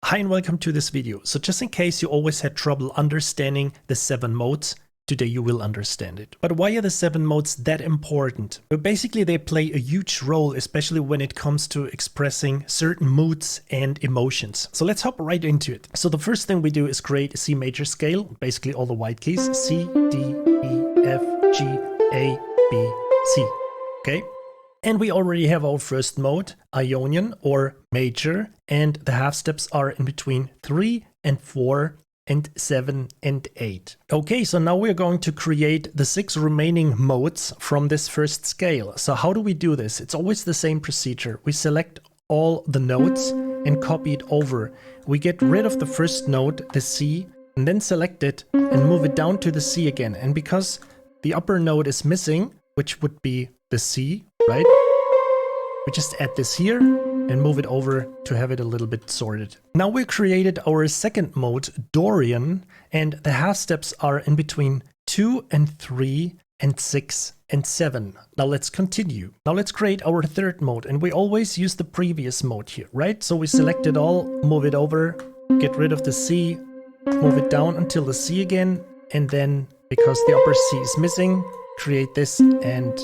Hi and welcome to this video. So just in case you always had trouble understanding the 7 modes, today you will understand it. But why are the 7 modes that important? Well, basically they play a huge role, especially when it comes to expressing certain moods and emotions. So let's hop right into it. So the first thing we do is create a C major scale, basically all the white keys, C, D, E, F, G, A, B, C. Okay? And we already have our first mode, Ionian or major, and the half steps are in between 3 and 4 and 7 and 8. Okay, so now we're going to create the 6 remaining modes from this first scale. So how do we do this? It's always the same procedure. We select all the notes and copy it over. We get rid of the first note, the C, and then select it and move it down to the C again. And because the upper note is missing, which would be the C, right? We just add this here and move it over to have it a little bit sorted. Now we created our second mode, Dorian, and the half steps are in between 2 and 3 and 6 and 7. Now let's continue. Now let's create our third mode, and we always use the previous mode here, right? So we select it all, move it over, get rid of the C, move it down until the C again, and then because the upper C is missing, create this and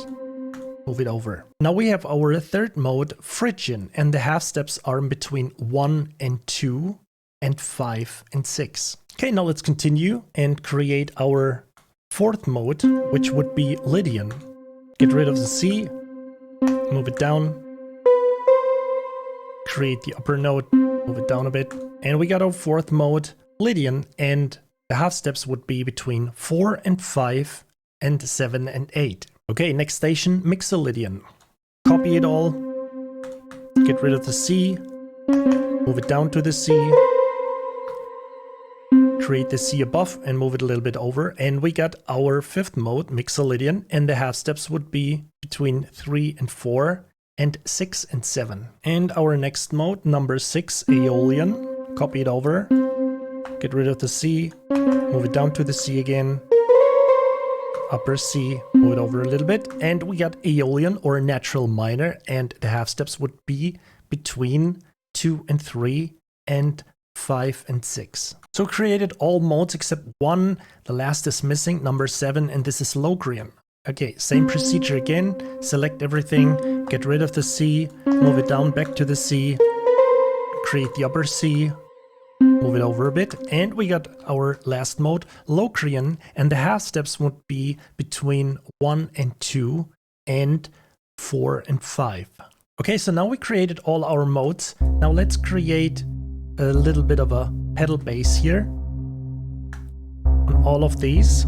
move it over. Now we have our third mode, Phrygian, and the half steps are in between 1 and 2 and 5 and 6. Okay, now let's continue and create our fourth mode, which would be Lydian. Get rid of the C, move it down, create the upper note, move it down a bit, and we got our fourth mode, Lydian, and the half steps would be between 4 and 5 and 7 and 8. Okay, next station, Mixolydian. Copy it all, get rid of the C, move it down to the C, create the C above and move it a little bit over, and we got our fifth mode, Mixolydian, and the half steps would be between 3 and 4 and 6 and 7. And our next mode, number 6, Aeolian. Copy it over, get rid of the C, move it down to the C again, upper C, move it over a little bit, and we got Aeolian or natural minor, and the half steps would be between 2 and 3 and 5 and 6. So created all modes except one, the last is missing, number 7, and this is Locrian. Okay, same procedure again, select everything, get rid of the C, move it down back to the C, create the upper C, move it over a bit, and we got our last mode, Locrian, and the half steps would be between 1 and 2 and 4 and 5. Okay, so now we created all our modes. Now let's create a little bit of a pedal bass here on all of these.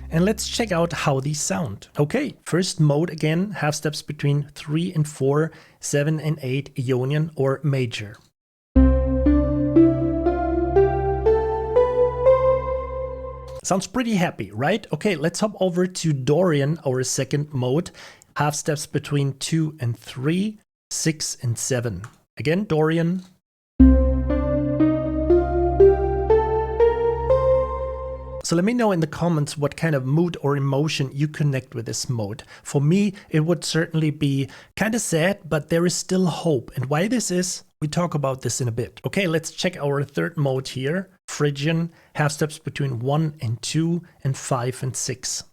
And let's check out how these sound. Okay, first mode again, half steps between 3 and 4, 7 and 8, Ionian or major. Sounds pretty happy, right? Okay, let's hop over to Dorian, our second mode, half steps between 2 and 3, 6 and 7. Again, Dorian. So let me know in the comments what kind of mood or emotion you connect with this mode. For me, it would certainly be kind of sad, but there is still hope. And why this is, we talk about this in a bit. Okay, let's check our third mode here. Phrygian, half steps between 1 and 2 and 5 and 6.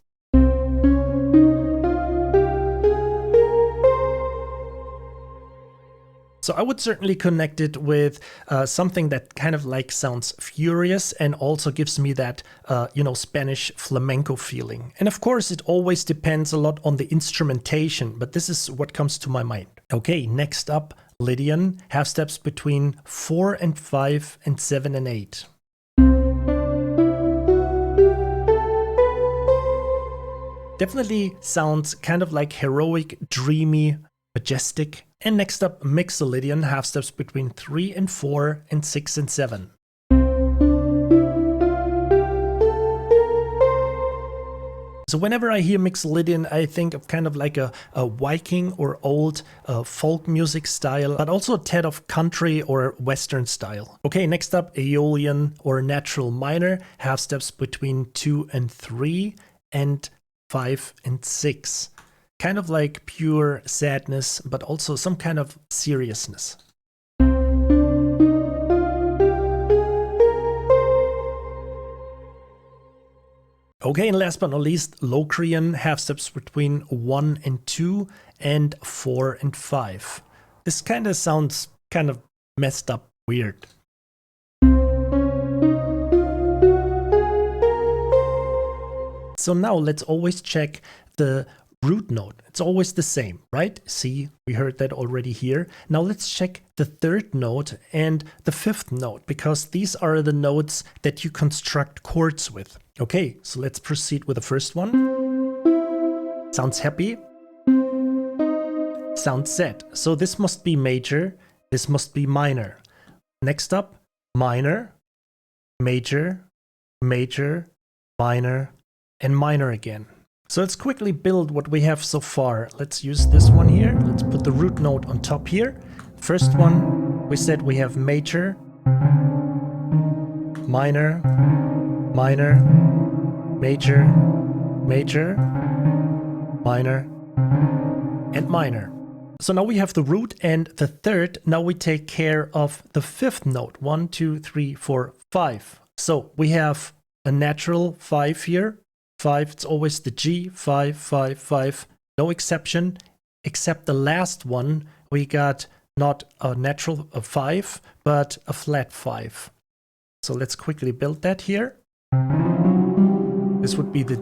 So I would certainly connect it with something that kind of like sounds furious and also gives me that, Spanish flamenco feeling. And of course, it always depends a lot on the instrumentation, but this is what comes to my mind. Okay, next up, Lydian, half steps between 4 and 5 and 7 and 8. Definitely sounds kind of like heroic, dreamy, majestic. And next up, Mixolydian, half steps between 3 and 4 and 6 and 7. So whenever I hear Mixolydian, I think of kind of like a Viking or old folk music style, but also a tad of country or Western style. Okay, next up, Aeolian or natural minor, half steps between 2 and 3 and 5 and 6. Kind of like pure sadness, but also some kind of seriousness. Okay, and last but not least, Locrian, half steps between 1 and 2 and 4 and 5. This kind of sounds kind of messed up weird. So now let's always check the root note. It's always the same, right? See, we heard that already here. Now let's check the third note and the fifth note, because these are the notes that you construct chords with. Okay, so let's proceed with the first one. Sounds happy. Sounds sad. So this must be major. This must be minor. Next up, minor, major, major, minor, and minor again. So let's quickly build what we have so far. Let's use this one here. Let's put the root note on top here. First one, we said we have major, minor, minor, major, major, minor, and minor. So now we have the root and the third. Now we take care of the fifth note. 1, 2, 3, 4, 5. So we have a natural 5 here. 5, it's always the G, 5, 5, 5, no exception, except the last one, we got not a natural 5, but a flat 5. So let's quickly build that here. This would be the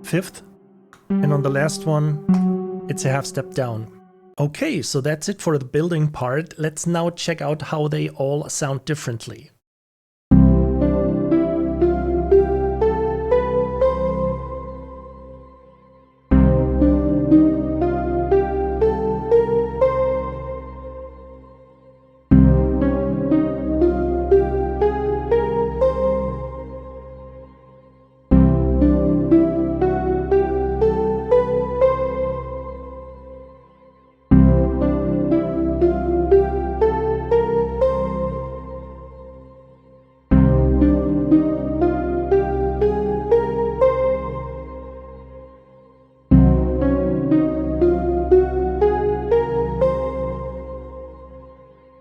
fifth, and on the last one, it's a half step down. Okay, so that's it for the building part. Let's now check out how they all sound differently.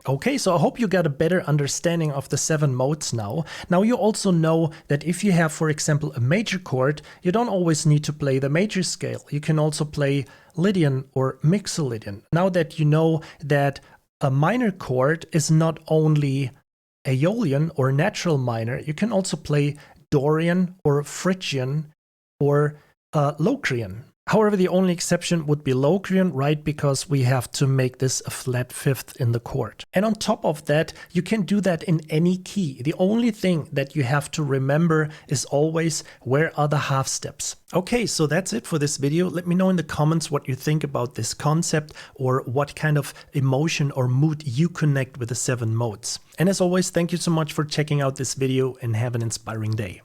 Okay, so I hope you got a better understanding of the 7 modes now. Now you also know that if you have, for example, a major chord, you don't always need to play the major scale. You can also play Lydian or Mixolydian. Now that you know that a minor chord is not only Aeolian or natural minor, you can also play Dorian or Phrygian or Locrian. However, the only exception would be Locrian, right? Because we have to make this a flat fifth in the chord. And on top of that, you can do that in any key. The only thing that you have to remember is always where are the half steps. Okay, so that's it for this video. Let me know in the comments what you think about this concept or what kind of emotion or mood you connect with the 7 modes. And as always, thank you so much for checking out this video and have an inspiring day.